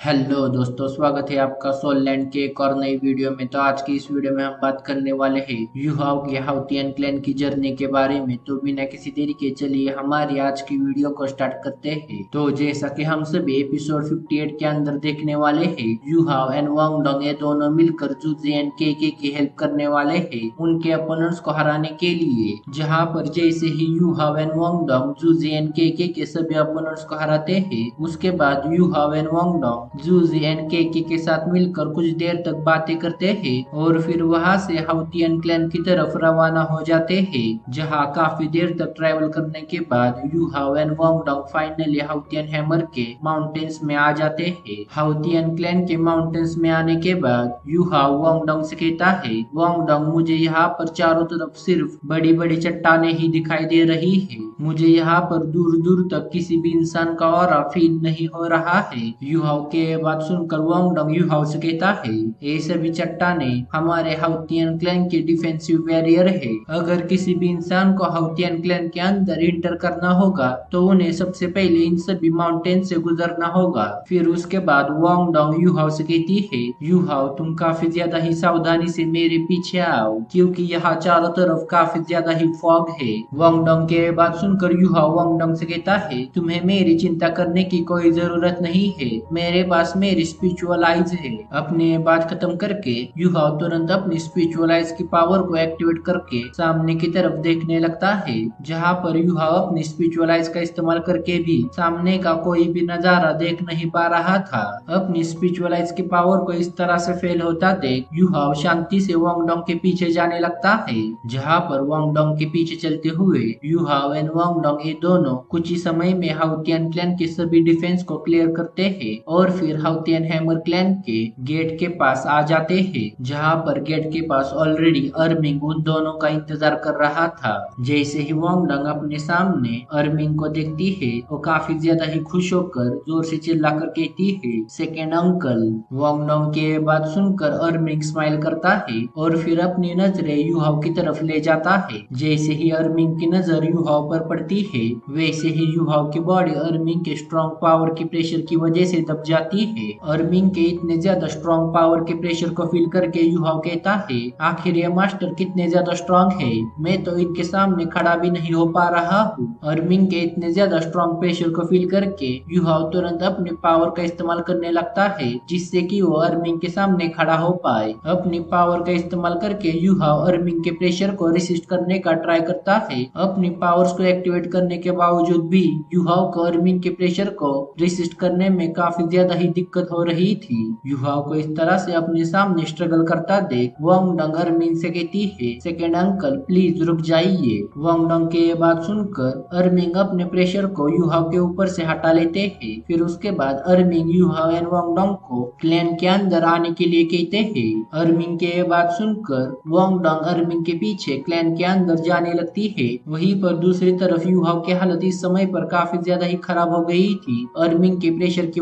Hello दोस्तों, स्वागत है आपका सोललैंड के एक और नई वीडियो में। तो आज की इस वीडियो में हम बात करने वाले हैं यूहाव की हाउतियन क्लैन की जर्नी के बारे में। तो बिना किसी देरी के चलिए हमारी आज की वीडियो को स्टार्ट करते हैं। तो जैसा कि हम सभी एपिसोड 58 के अंदर देखने वाले हैं, यूहाव एंड वांगडोंग ये दोनों मिलकर जूजी एंड केके की हेल्प करने वाले हैं उनके अपोनेंट्स को हराने के लिए। जहाँ पर जैसे ही यूहाव एंड वांगडोंग जूजी एंड केके के सभी अपोनेंट्स को हराते हैं, उसके बाद यूहाव एंड वांगडोंग जूजी एंड केके के साथ मिलकर कुछ देर तक बातें करते हैं और फिर वहां से हाउतियन क्लैन की तरफ रवाना हो जाते हैं। जहां काफी देर तक ट्रैवल करने के बाद यूहाव एंड वांगडोंग फाइनली हाउतियन हैमर के माउंटेन्स में आ जाते हैं। हाउतियन क्लैन के माउंटेन्स में आने के बाद यूहाव वांगडोंग से कहता है, वांगडोंग मुझे यहाँ पर चारों तरफ सिर्फ बड़ी बड़ी चट्टानें ही दिखाई दे रही है। मुझे यहाँ पर दूर दूर तक किसी भी इंसान का ऑरा फील नहीं हो रहा है। यूहाव के बात सुनकर वांगडोंग यूहाव से कहता है, ये सभी चट्टानें हमारे हाउतियन क्लैन के डिफेंसिव बैरियर है। अगर किसी भी इंसान को हाउतियन क्लैन के अंदर इंटर करना होगा तो उन्हें सबसे पहले इन सभी माउंटेन से गुजरना होगा। फिर उसके बाद वांगडोंग यूहाव से कहती है, यूहाव तुम काफी ज्यादा ही सावधानी से मेरे पीछे आओ क्योंकि यहाँ चारों तरफ काफी ज्यादा ही फॉग है। वांगडोंग के बात सुनकर यूहाव वांगडोंग से कहता है, तुम्हें मेरी चिंता करने की कोई जरूरत नहीं है, मेरे पास मेरी स्पिरिचुअल आइज है। अपनी बात खत्म करके यूहाव तुरंत अपनी स्पिरिचुअल आइज की पावर को एक्टिवेट करके सामने की तरफ देखने लगता है। जहाँ पर यूहाव अपनी स्पिरिचुअल आइज का इस्तेमाल करके भी सामने का कोई भी नजारा देख नहीं पा रहा था। अपनी स्पिरिचुअल आइज की पावर को इस तरह से फेल होता देख यूहाव शांति से वांगडोंग के पीछे जाने लगता है। जहाँ पर वांगडोंग के पीछे चलते हुए यूहाव एंड वांगडोंग ये दोनों कुछ ही समय में हाउतियन क्लैन के सभी डिफेंस को क्लियर करते हैं और फिर हाउतियन हैमर क्लैन के गेट के पास आ जाते हैं। जहाँ पर गेट के पास ऑलरेडी अर्मिंग उन दोनों का इंतजार कर रहा था। जैसे ही वांगडोंग अपने सामने अर्मिंग को देखती है, वो काफी ज्यादा ही खुश होकर जोर से चिल्लाकर कहती है, सेकेंड अंकल। वांगडोंग के बात सुनकर अर्मिंग स्माइल करता है और फिर अपनी नजरें यूहाव की तरफ ले जाता है। जैसे ही अर्मिंग की नजर यूहाव पर पड़ती है, वैसे ही यूहाव की बॉडी अर्मिंग के स्ट्रॉन्ग पावर की प्रेशर की वजह से दब जाती है। अर्मिंग के इतने ज्यादा स्ट्रॉन्ग पावर के प्रेशर को फील करके यूहाव कहता है, आखिर ये मास्टर कितने ज्यादा स्ट्रॉन्ग है, मैं तो इनके सामने खड़ा भी नहीं हो पा रहा हूँ। अर्मिंग के इतने ज्यादा स्ट्रॉन्ग प्रेशर को फील करके यूहाव तुरंत अपने पावर का इस्तेमाल करने लगता है जिससे कि वो अर्मिंग के सामने खड़ा हो पाए। अपनी पावर का इस्तेमाल करके यूहाव अर्मिंग के प्रेशर को रेसिस्ट करने का ट्राई करता है। अपनी पावर्स को एक्टिवेट करने के बावजूद भी यूहाव को अर्मिंग के प्रेशर को रेसिस्ट करने में काफी ज्यादा ही दिक्कत हो रही थी। युवाओं को इस तरह से अपने सामने स्ट्रगल करता देख वांगडोंग अर्मिन से कहती है, सेकेंड अंकल प्लीज रुक जाइए। वांगडोंग के ये बात सुनकर अर्मिंग अपने प्रेशर को युहाव के ऊपर से हटा लेते हैं। फिर उसके बाद अर्मिंग युहाव एंड वांगडोंग को क्लैन के अंदर आने के लिए कहते हैं। अर्मिंग के ये बात सुनकर वांगडोंग अर्मिंग के पीछे क्लैन के अंदर जाने लगती है। वहीं पर दूसरी तरफ युहाव की हालत इस समय पर काफी ज्यादा ही खराब हो गई थी। अर्मिंग के प्रेशर की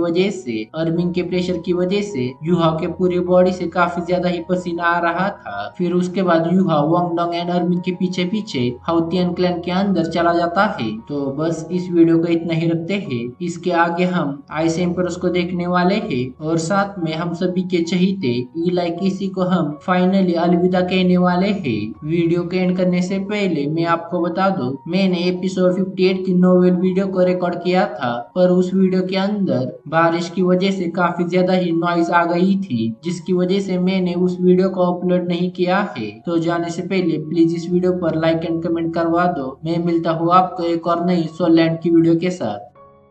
वजह से युहाव के पूरी बॉडी से काफी ज्यादा ही पसीना आ रहा था। फिर उसके बाद युहाव वांगडोंग एंड अर्मिंग के पीछे पीछे हाउतियन क्लैन के अंदर चला जाता है। तो बस इस वीडियो को इतना ही रखते हैं। इसके आगे हम आइस एम्परर्स को देखने वाले हैं और साथ में हम सभी के चहीते इलाई किसी को हम फाइनली अलविदा कहने वाले हैं। वीडियो के एंड करने से पहले मैं आपको बता दूं, मैंने एपिसोड 58 की नोवेल वीडियो को रिकॉर्ड किया था, पर उस वीडियो के अंदर बारिश की वजह से काफी ज्यादा ही नॉइज आ गई थी, जिसकी वजह से मैंने उस वीडियो को अपलोड नहीं किया है। तो जाने से पहले प्लीज इस वीडियो पर लाइक एंड कमेंट करवा दो। मैं मिलता हूँ आपको एक और नई सोललैंड की वीडियो के साथ।